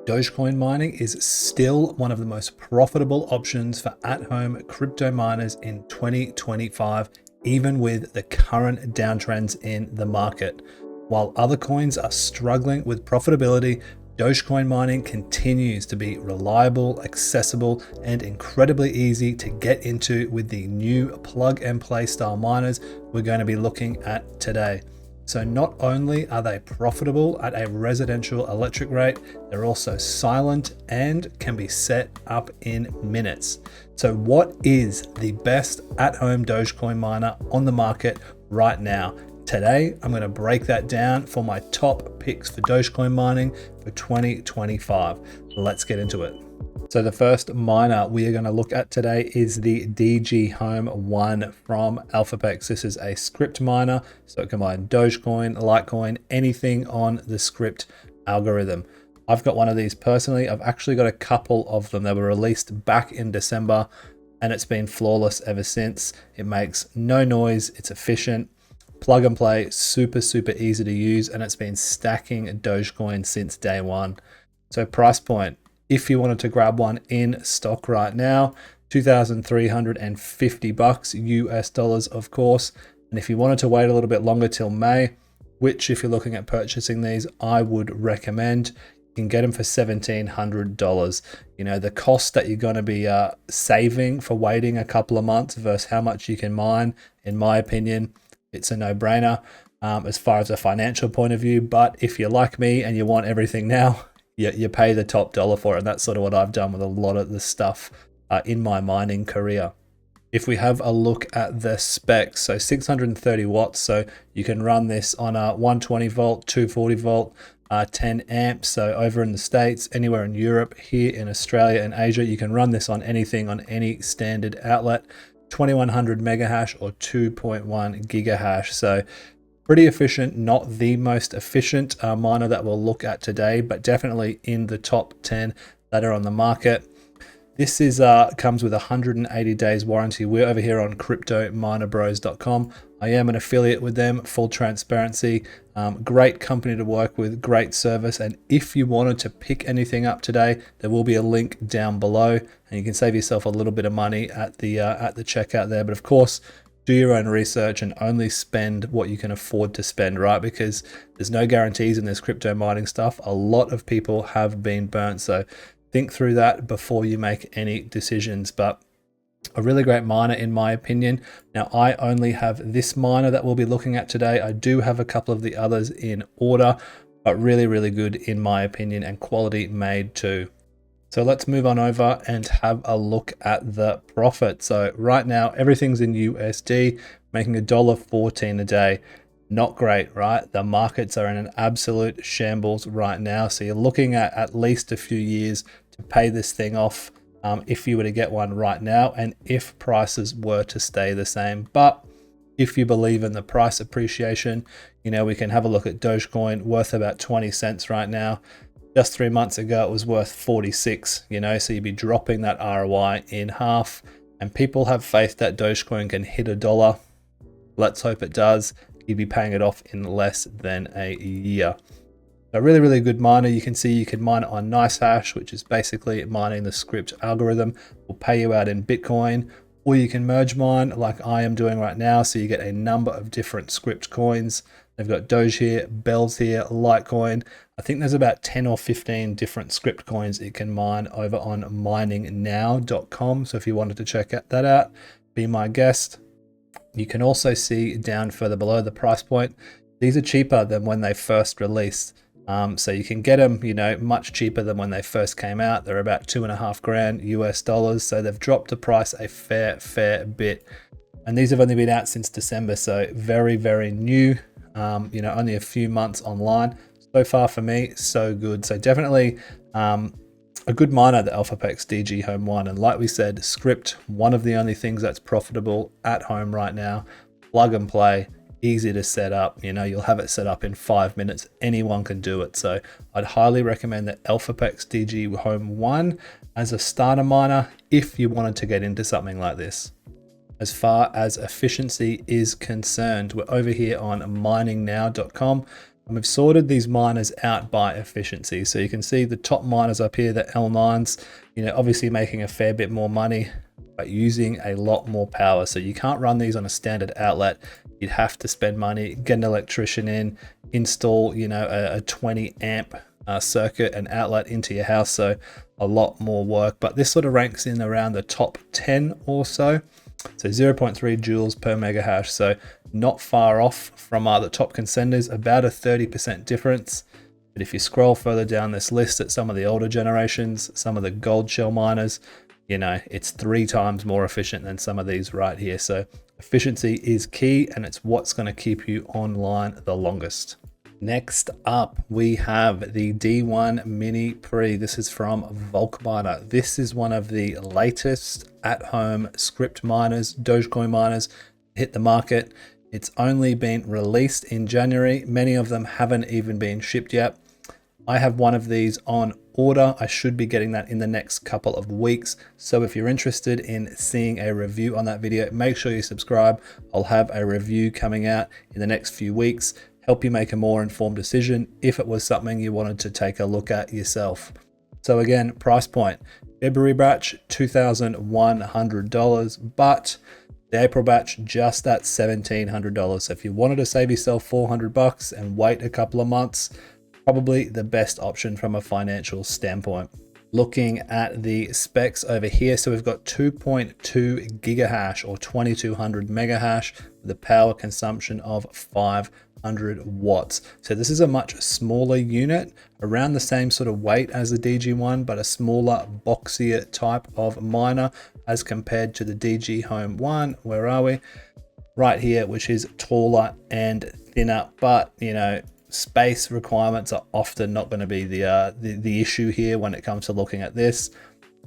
Dogecoin mining is still one of the most profitable options for at-home crypto miners in 2025, even with the current downtrends in the market. While other coins are struggling with profitability, Dogecoin mining continues to be reliable, accessible, and incredibly easy to get into with the new plug and play style miners we're going to be looking at today. So not only are they profitable at a residential electric rate, they're also silent and can be set up in minutes. So what is the best at-home Dogecoin miner on the market right now? Today, I'm going to break that down for my top picks for Dogecoin mining for 2025. Let's get into it. So the first miner we are going to look at today is the DG Home 1 from Elphapex. This is a script miner, so it can mine Dogecoin, Litecoin, anything on the script algorithm. I've got one of these personally. I've actually got a couple of them that were released back in December, and it's been flawless ever since. It makes no noise, it's efficient, plug and play, super easy to use, and it's been stacking Dogecoin since day one. So price point, if you wanted to grab one in stock right now, $2,350 US dollars, of course. And if you wanted to wait a little bit longer till May, which if you're looking at purchasing these, I would recommend, you can get them for $1,700. You know, the cost that you're going to be saving for waiting a couple of months versus how much you can mine, in my opinion, it's a no-brainer as far as a financial point of view. But if you're like me and you want everything now, you pay the top dollar for it. And that's sort of what I've done with a lot of the stuff in my mining career. If we have a look at the specs, so 630 watts, so you can run this on a 120 volt, 240 volt, 10 amps. So over in the States, anywhere in Europe, here in Australia and Asia, you can run this on anything, on any standard outlet, 2100 mega hash or 2.1 gigahash. So pretty efficient, not the most efficient miner that we'll look at today, but definitely in the top 10 that are on the market. This is comes with 180 days warranty. We're over here on cryptominerbros.com. I am an affiliate with them, full transparency. Great company to work with, great service. And if you wanted to pick anything up today, there will be a link down below, and you can save yourself a little bit of money at the checkout there. But of course, do your own research and only spend what you can afford to spend, right? Because there's no guarantees in this crypto mining stuff. A lot of people have been burnt. So think through that before you make any decisions. But a really great miner in my opinion. Now I only have this miner that we'll be looking at today. I do have a couple of the others in order, but really good in my opinion, and quality made too. So let's move on over and have a look at the profit. So right now, everything's in USD, making $1.14 a day. Not great, right? The markets are in an absolute shambles right now. So you're looking at least a few years to pay this thing off if you were to get one right now, and if prices were to stay the same. But if you believe in the price appreciation, you know, we can have a look at Dogecoin, worth about 20 cents right now. Just 3 months ago, it was worth 46, you know, so you'd be dropping that ROI in half. And people have faith that Dogecoin can hit $1. Let's hope it does. You'd be paying it off in less than a year. A really good miner. You can see you can mine it on NiceHash, which is basically mining the script algorithm. Will pay you out in Bitcoin, or you can merge mine like I am doing right now. So you get a number of different script coins. They've got Doge here, Bells here, Litecoin. I think there's about 10 or 15 different script coins you can mine over on miningnow.com. So if you wanted to check that out, be my guest. You can also see down further below the price point, these are cheaper than when they first released. So you can get them, you know, much cheaper than when they first came out. They're about $2.5 grand US dollars. So they've dropped the price a fair bit. And these have only been out since December. So very new. You know, only a few months online. So far for me, so good. So definitely a good miner, the Elphapex DG Home 1. And like we said, script, one of the only things that's profitable at home right now. Plug and play, easy to set up. You know, you'll have it set up in 5 minutes. Anyone can do it. So I'd highly recommend the Elphapex DG Home 1 as a starter miner if you wanted to get into something like this. As far as efficiency is concerned, we're over here on miningnow.com. And we've sorted these miners out by efficiency. So you can see the top miners up here, the L9s, obviously making a fair bit more money, but using a lot more power. So you can't run these on a standard outlet. You'd have to spend money, get an electrician in, install, a 20 amp circuit and outlet into your house. So a lot more work, but this sort of ranks in around the top 10 or so. So 0.3 joules per mega hash. So not far off from the top contenders, about a 30% difference. But if you scroll further down this list at some of the older generations, some of the gold shell miners, it's 3 times more efficient than some of these right here. So efficiency is key, and it's what's going to keep you online the longest. Next up, we have the D1 Mini Pre. This is from VolcMiner. This is one of the latest at-home script miners, Dogecoin miners, hit the market. It's only been released in January. Many of them haven't even been shipped yet. I have one of these on order. I should be getting that in the next couple of weeks. So if you're interested in seeing a review on that video, make sure you subscribe. I'll have a review coming out in the next few weeks, help you make a more informed decision if it was something you wanted to take a look at yourself. So again, price point, February batch, $2,100, but the April batch just at $1,700. So if you wanted to save yourself $400 and wait a couple of months, probably the best option from a financial standpoint. Looking at the specs over here, so we've got 2.2 gigahash or 2200 mega hash with a power consumption of 500 watts. So this is a much smaller unit, around the same sort of weight as the DG1, but a smaller, boxier type of miner as compared to the DG Home 1. Where are we? Right here, which is taller and thinner, but space requirements are often not going to be the issue here when it comes to looking at this.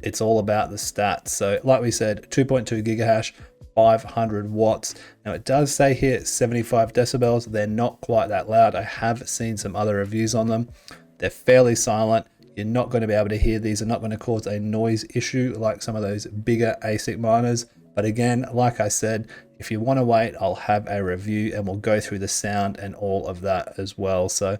It's all about the stats. So like we said, 2.2 gigahash, 500 watts. Now it does say here 75 decibels. They're not quite that loud. I have seen some other reviews on them. They're fairly silent. You're not going to be able to hear these. Are not going to cause a noise issue like some of those bigger ASIC miners. But again, like I said, if you want to wait, I'll have a review and we'll go through the sound and all of that as well. So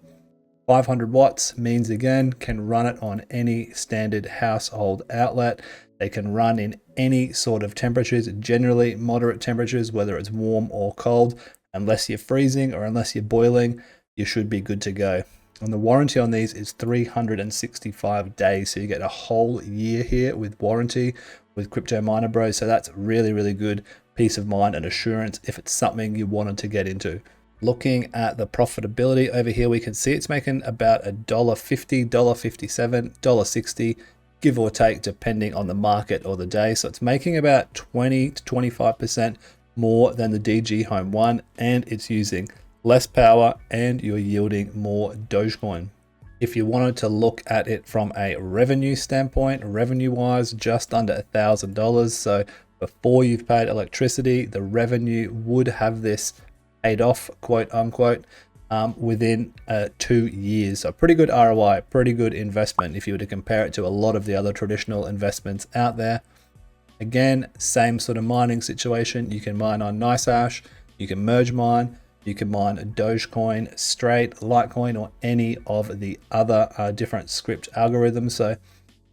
500 watts means, again, can run it on any standard household outlet. They can run in any sort of temperatures, generally moderate temperatures, whether it's warm or cold. Unless you're freezing or unless you're boiling, you should be good to go. And the warranty on these is 365 days. So you get a whole year here with warranty with Crypto Miner Bros. So that's really, really good peace of mind and assurance if it's something you wanted to get into. Looking at the profitability over here, we can see it's making about $1.50, $1.57, $1.60, give or take, depending on the market or the day. So it's making about 20 to 25% more than the DG Home 1, and it's using less power and you're yielding more Dogecoin. If you wanted to look at it from a revenue standpoint, revenue wise, just under $1,000. So before you've paid electricity, the revenue would have this paid off, quote unquote, within 2 years. So pretty good ROI, pretty good investment if you were to compare it to a lot of the other traditional investments out there. Again, same sort of mining situation. You can mine on NiceHash, you can merge mine, you can mine Dogecoin, straight, Litecoin, or any of the other different script algorithms. So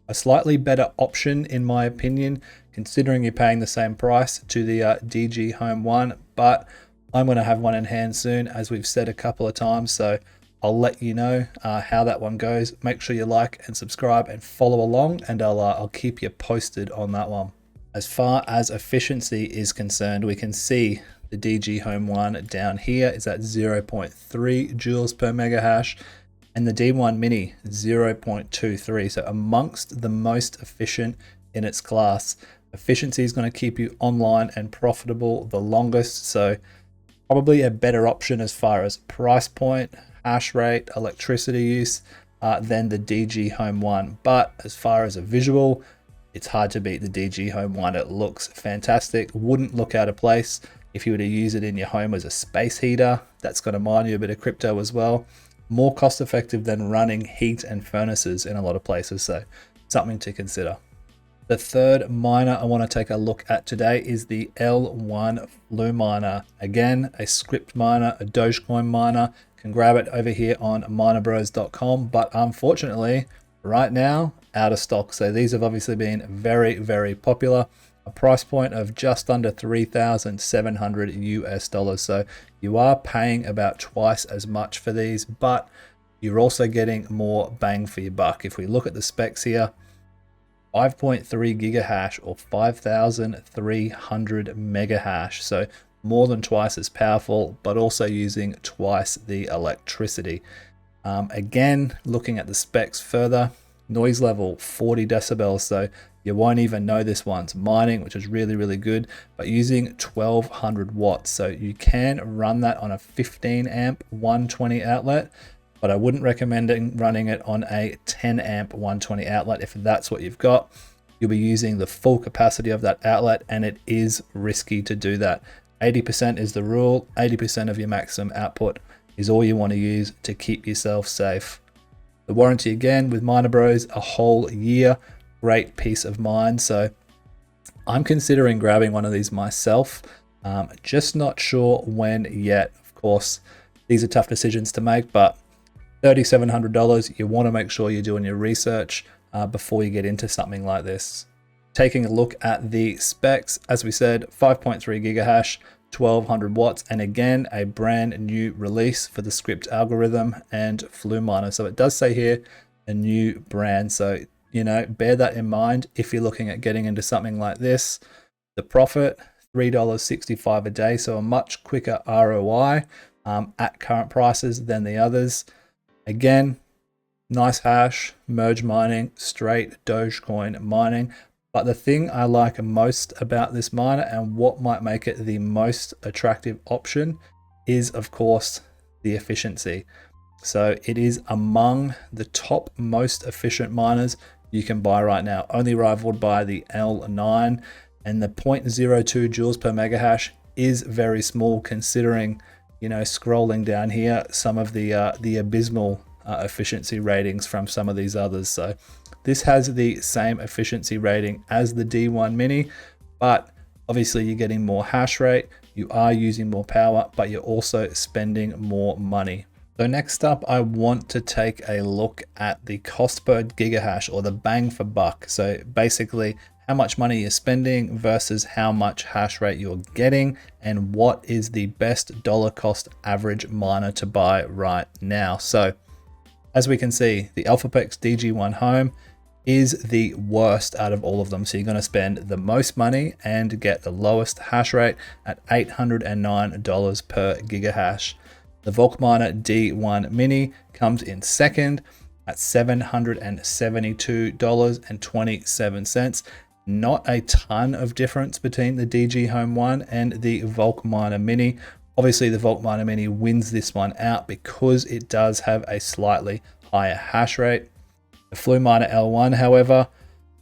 a slightly better option, in my opinion, considering you're paying the same price to the DG Home 1, but I'm going to have one in hand soon, as we've said a couple of times. So I'll let you know how that one goes. Make sure you like and subscribe and follow along, and I'll keep you posted on that one. As far as efficiency is concerned, we can see the DG Home 1 down here is at 0.3 joules per mega hash, and the D1 Mini 0.23. So amongst the most efficient in its class. Efficiency is going to keep you online and profitable the longest. So probably a better option as far as price point, hash rate, electricity use than the DG Home 1. But as far as a visual, it's hard to beat the DG Home 1. It looks fantastic. Wouldn't look out of place if you were to use it in your home as a space heater. That's going to mine you a bit of crypto as well. More cost effective than running heat and furnaces in a lot of places. So something to consider. The third miner I want to take a look at today is the L1 Fluminer. Again, a script miner, a Dogecoin miner, can grab it over here on minerbros.com, but unfortunately right now out of stock. So these have obviously been very, very popular. A price point of just under 3,700 US dollars. So you are paying about twice as much for these, but you're also getting more bang for your buck. If we look at the specs here, 5.3 gigahash or 5,300 mega hash. So more than twice as powerful, but also using twice the electricity. Again, looking at the specs further, noise level 40 decibels. So you won't even know this one's mining, which is really, really good, but using 1200 watts. So you can run that on a 15 amp 120 outlet, but I wouldn't recommend running it on a 10 amp 120 outlet. If that's what you've got, you'll be using the full capacity of that outlet, and it is risky to do that. 80% is the rule. 80% of your maximum output is all you want to use to keep yourself safe. The warranty again with Miner Bros, a whole year. Great peace of mind. So I'm considering grabbing one of these myself. Just not sure when yet. Of course, these are tough decisions to make, but $3,700, you want to make sure you're doing your research before you get into something like this. Taking a look at the specs, as we said, 5.3 gigahash, 1200 watts, and again, a brand new release for the script algorithm and Fluminer. So it does say here, a new brand. So, you know, bear that in mind if you're looking at getting into something like this. The profit, $3.65 a day, so a much quicker ROI at current prices than the others. Again, nice hash, merge mining, straight Dogecoin mining. But the thing I like most about this miner and what might make it the most attractive option is, of course, the efficiency. So it is among the top most efficient miners you can buy right now, only rivaled by the L9, and the 0.02 joules per megahash is very small considering, you know, scrolling down here, some of the abysmal efficiency ratings from some of these others. So this has the same efficiency rating as the D1 Mini, but obviously you're getting more hash rate, you are using more power, but you're also spending more money. So next up, I want to take a look at the cost per gigahash, or the bang for buck. So basically how much money you're spending versus how much hash rate you're getting, and what is the best dollar cost average miner to buy right now. So as we can see, the Elphapex DG Home is the worst out of all of them. So you're going to spend the most money and get the lowest hash rate at $809 per gigahash. The VolcMiner D1 Mini comes in second at $772.27. Not a ton of difference between the DG Home 1 and the VolcMiner Mini. Obviously, the VolcMiner Mini wins this one out because it does have a slightly higher hash rate. The Fluminer L1, however,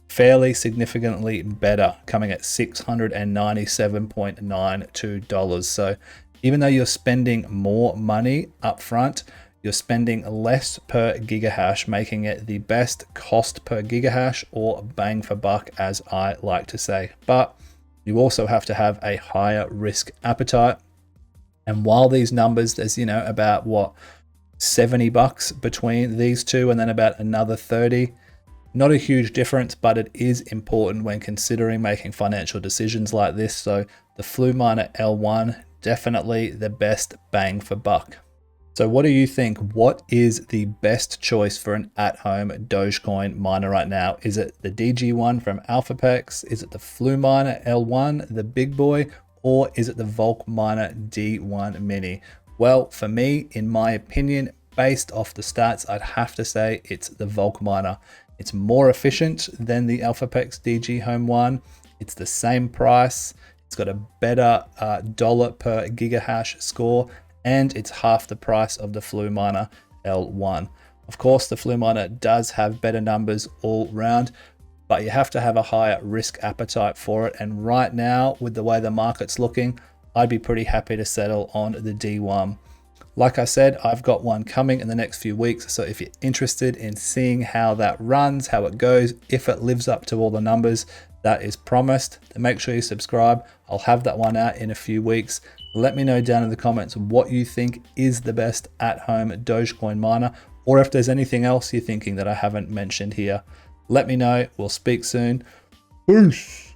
fairly significantly better, coming at $697.92. So even though you're spending more money up front, you're spending less per gigahash, making it the best cost per gigahash, or bang for buck, as I like to say. But you also have to have a higher risk appetite. And while these numbers, there's, you know, about what, $70 between these two, and then about another 30. Not a huge difference, but it is important when considering making financial decisions like this. So the Fluminer L1, definitely the best bang for buck. So what do you think? What is the best choice for an at-home Dogecoin miner right now? Is it the DG1 from Elphapex? Is it the Fluminer L1, the big boy? Or is it the VolcMiner D1 Mini? Well, for me, in my opinion, based off the stats, I'd have to say it's the VolcMiner. It's more efficient than the Elphapex DG Home 1. It's the same price. It's got a better dollar per gigahash score, and it's half the price of the Fluminer L1. Of course, the Fluminer does have better numbers all round, but you have to have a higher risk appetite for it. And right now, with the way the market's looking, I'd be pretty happy to settle on the D1. Like I said, I've got one coming in the next few weeks. So if you're interested in seeing how that runs, how it goes, if it lives up to all the numbers that is promised, then make sure you subscribe. I'll have that one out in a few weeks. Let me know down in the comments what you think is the best at-home Dogecoin miner, or if there's anything else you're thinking that I haven't mentioned here. Let me know. We'll speak soon. Peace.